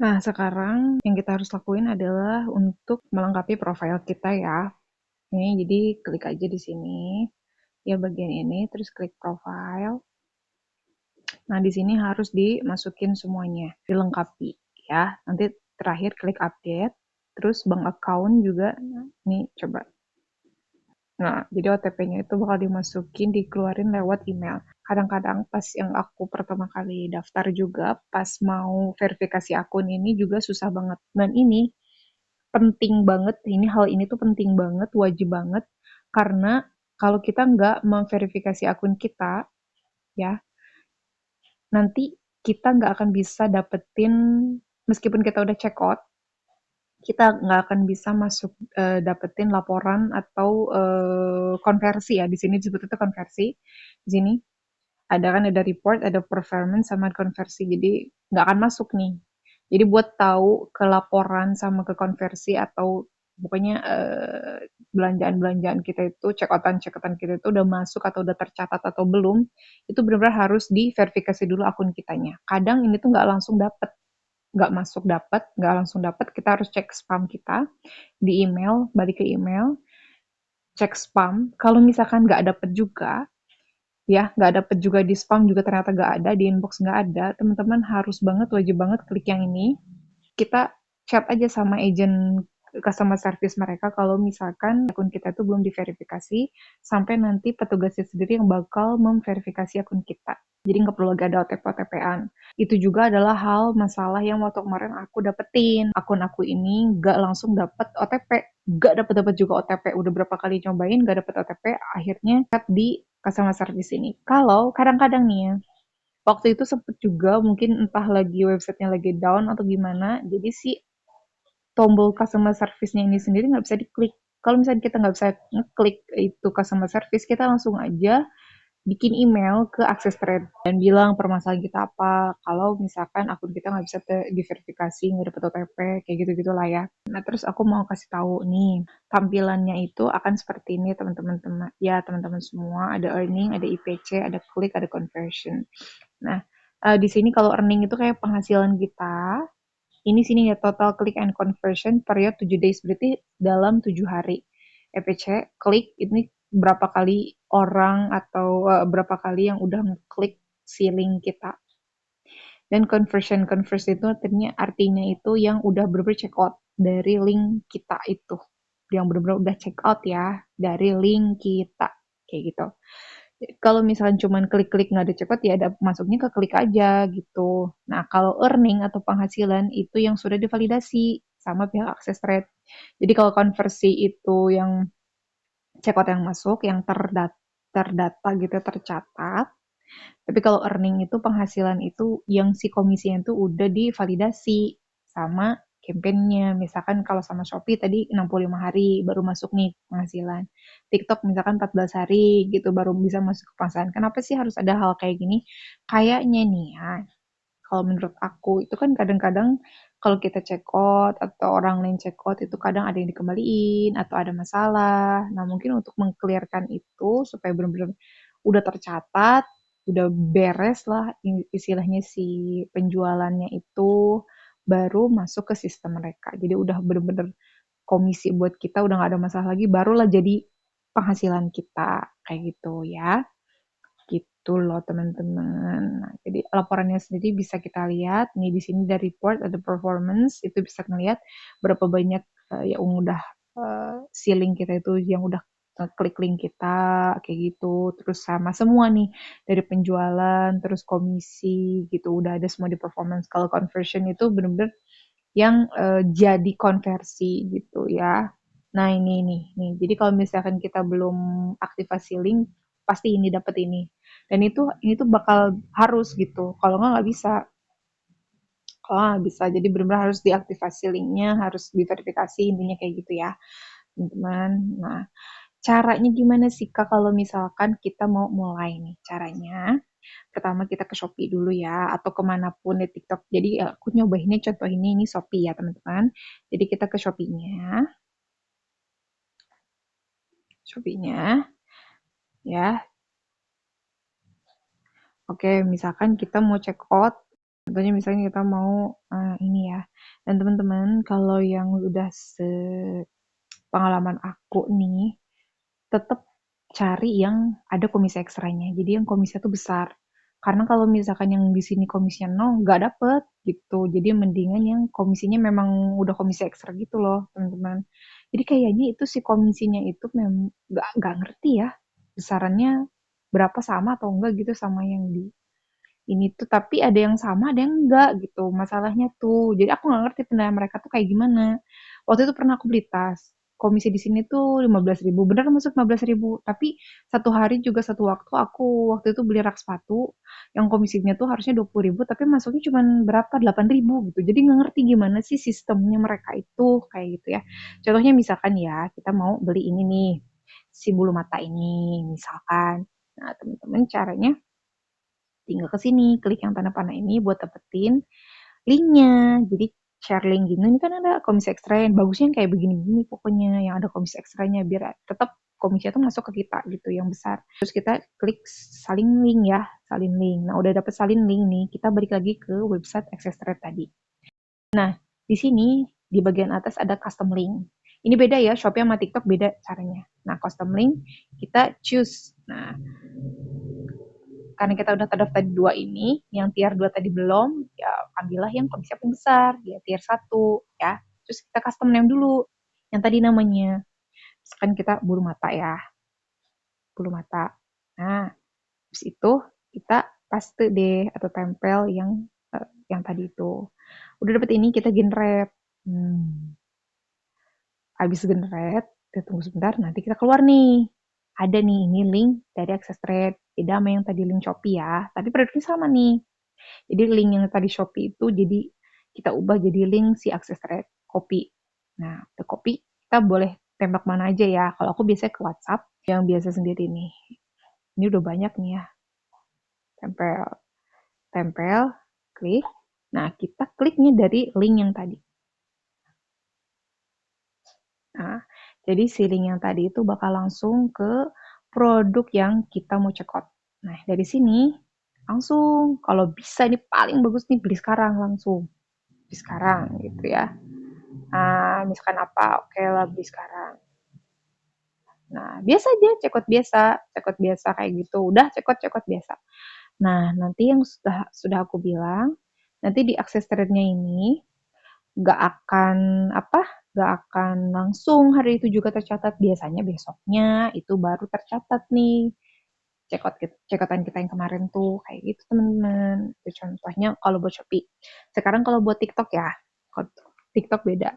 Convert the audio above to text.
Nah, sekarang yang kita harus lakuin adalah untuk melengkapi profil kita ya. Ini jadi klik aja di sini, ya bagian ini, terus klik profile. Nah, di sini harus dimasukin semuanya, dilengkapi ya. Nanti terakhir klik update, terus bank account juga. Nih, coba. Nah, jadi OTP-nya itu bakal dimasukin, dikeluarin lewat email. Kadang-kadang pas yang aku pertama kali daftar juga, pas mau verifikasi akun ini juga susah banget. Dan ini penting banget, hal ini tuh penting banget, wajib banget, karena kalau kita nggak memverifikasi akun kita, ya, nanti kita nggak akan bisa dapetin, meskipun kita udah check out, kita nggak akan bisa masuk dapetin laporan atau konversi ya. Di sini disebut itu konversi. Di sini ada report, ada performance sama konversi. Jadi nggak akan masuk nih. Jadi buat tahu ke laporan sama ke konversi atau pokoknya belanjaan-belanjaan kita itu, cekotan-cekotan kita itu udah masuk atau udah tercatat atau belum, itu benar-benar harus diverifikasi dulu akun kitanya. Kadang ini tuh nggak masuk dapat, nggak langsung dapat, kita harus cek spam kita di email, balik ke email, cek spam. Kalau misalkan nggak dapet juga, ya nggak dapet juga di spam juga ternyata nggak ada, di inbox nggak ada, teman-teman harus banget, wajib banget klik yang ini. Kita chat aja sama agent customer service mereka kalau misalkan akun kita itu belum diverifikasi, sampai nanti petugasnya sendiri yang bakal memverifikasi akun kita. Jadi nggak perlu lagi ada OTP-OTP-an. Itu juga adalah hal masalah yang waktu kemarin aku dapetin. Akun aku ini nggak langsung dapet OTP. Nggak dapet-dapet juga OTP. Udah berapa kali nyobain nggak dapet OTP, akhirnya chat di customer service ini. Kalau kadang-kadang nih ya, waktu itu sempet juga mungkin entah lagi websitenya lagi down atau gimana, jadi si tombol customer service-nya ini sendiri nggak bisa diklik. Kalau misalnya kita nggak bisa ngeklik itu customer service, kita langsung aja bikin email ke access thread dan bilang permasalahan kita apa. Kalau misalkan akun kita nggak bisa diverifikasi, nggak dapet OTP, kayak gitu-gitulah ya. Nah, terus aku mau kasih tahu nih, tampilannya itu akan seperti ini teman-teman, ya teman-teman semua. Ada earning, ada IPC, ada klik, ada conversion. Nah, di sini kalau earning itu kayak penghasilan kita. Ini sini ya total click and conversion period 7 days, berarti dalam 7 hari. EPC, klik, ini berapa kali orang atau berapa kali yang udah ngeklik si link kita. Dan conversion itu artinya itu yang udah bener-bener check out dari link kita itu. Yang bener-bener udah check out ya dari link kita. Kayak gitu. Kalau misalnya cuman klik-klik nggak ada cepet ya ada masuknya ke klik aja gitu. Nah, kalau earning atau penghasilan itu yang sudah divalidasi sama pihak akses rate. Jadi kalau konversi itu yang checkout yang masuk, yang terdata gitu, tercatat. Tapi kalau earning itu penghasilan itu yang si komisinya itu udah divalidasi sama campaign-nya. Misalkan kalau sama Shopee tadi 65 hari baru masuk nih penghasilan. TikTok misalkan 14 hari gitu baru bisa masuk ke penghasilan. Kenapa sih harus ada hal kayak gini? Kayaknya nih ya, kalau menurut aku itu kan kadang-kadang kalau kita check out atau orang lain check out itu kadang ada yang dikembaliin atau ada masalah. Nah, mungkin untuk mengclearkan itu supaya benar-benar udah tercatat, udah beres lah istilahnya si penjualannya itu baru masuk ke sistem mereka. Jadi udah benar-benar komisi buat kita udah nggak ada masalah lagi, barulah jadi penghasilan kita kayak gitu ya. Gitu loh teman-teman. Nah, jadi laporannya sendiri bisa kita lihat. Nih di sini ada report, ada performance, itu bisa ngelihat berapa banyak yang udah si link kita itu yang udah klik link kita kayak gitu. Terus sama semua nih dari penjualan, terus komisi gitu udah ada semua di performance. Kalau conversion itu benar-benar yang jadi konversi gitu ya. Nah ini nih. Jadi kalau misalkan kita belum aktivasi link, pasti ini dapat ini. Dan ini tuh bakal harus gitu. Kalau nggak bisa. Kalau nggak bisa. Jadi benar-benar harus diaktifasi linknya, harus diverifikasi intinya kayak gitu ya, teman-teman. Nah, caranya gimana sih Kak kalau misalkan kita mau mulai nih caranya? Pertama kita ke Shopee dulu ya, atau kemanapun di TikTok. Jadi aku nyobainnya contoh ini Shopee ya teman-teman. Jadi kita ke Shopee-nya, Shopee-nya ya. Oke, misalkan kita mau check out, contohnya misalnya kita mau ini ya. Dan teman-teman, kalau yang udah pengalaman aku nih, tetap cari yang ada komisi ekstranya. Jadi yang komisinya tuh besar. Karena kalau misalkan yang di sini komisinya nol, nggak dapet gitu. Jadi mendingan yang komisinya memang udah komisi ekstra gitu loh, teman-teman. Jadi kayaknya itu si komisinya itu memang nggak ngerti ya besarannya berapa sama atau enggak gitu sama yang di ini tuh, tapi ada yang sama ada yang enggak gitu masalahnya tuh. Jadi aku nggak ngerti penilaian mereka tuh kayak gimana. Waktu itu pernah aku beli tas, komisi di sini tuh 15.000, bener masuk 15.000, tapi satu hari juga satu waktu aku waktu itu beli rak sepatu yang komisinya tuh harusnya 20.000 tapi masuknya cuma berapa 8.000 gitu. Jadi nggak ngerti gimana sih sistemnya mereka itu kayak gitu ya. Contohnya misalkan ya kita mau beli ini nih, si bulu mata ini misalkan. Nah, teman-teman caranya tinggal ke sini, klik yang tanda panah ini buat dapetin linknya. Jadi share link gini, ini kan ada komisi ekstra yang bagusnya yang kayak begini-begini pokoknya, yang ada komisi ekstranya biar tetap komisinya tuh masuk ke kita gitu yang besar. Terus kita klik salin link ya, salin link. Nah udah dapet salin link nih, kita balik lagi ke website Access Trade tadi. Nah di sini di bagian atas ada custom link. Ini beda ya, Shopee sama TikTok beda caranya. Nah custom link kita choose. Nah karena kita udah terdaftar di dua ini, yang tier 2 tadi belum, ya ambillah yang komisi paling besar, ya tier 1, ya. Terus kita custom name dulu, yang tadi namanya. Misalkan kita bulu mata ya, bulu mata. Nah, habis itu kita paste deh atau tempel yang tadi itu. Udah dapet ini, kita generate. Habis generate, kita tunggu sebentar, nanti kita keluar nih. Ada nih, ini link dari Access Trade. Beda sama yang tadi link Shopee ya, tapi produknya sama nih. Jadi link yang tadi Shopee itu jadi kita ubah jadi link si akses thread copy. Nah, ke copy kita boleh tembak mana aja ya. Kalau aku biasanya ke WhatsApp yang biasa sendiri nih. Ini udah banyak nih ya. Tempel, tempel, klik. Nah, kita kliknya dari link yang tadi. Nah, jadi si link yang tadi itu bakal langsung ke produk yang kita mau cekot. Nah, dari sini langsung kalau bisa ini paling bagus nih beli sekarang langsung. Beli sekarang gitu ya. Misalkan apa, oke lah beli sekarang. Nah, biasa aja, cekot biasa kayak gitu. Udah cekot biasa. Nah, nanti yang sudah aku bilang, nanti di akses trade-nya ini nggak akan apa, nggak akan langsung hari itu juga tercatat. Biasanya besoknya itu baru tercatat nih cekotan kita yang kemarin tuh kayak gitu teman-teman. Itu contohnya kalau buat Shopee. Sekarang kalau buat TikTok ya, TikTok beda.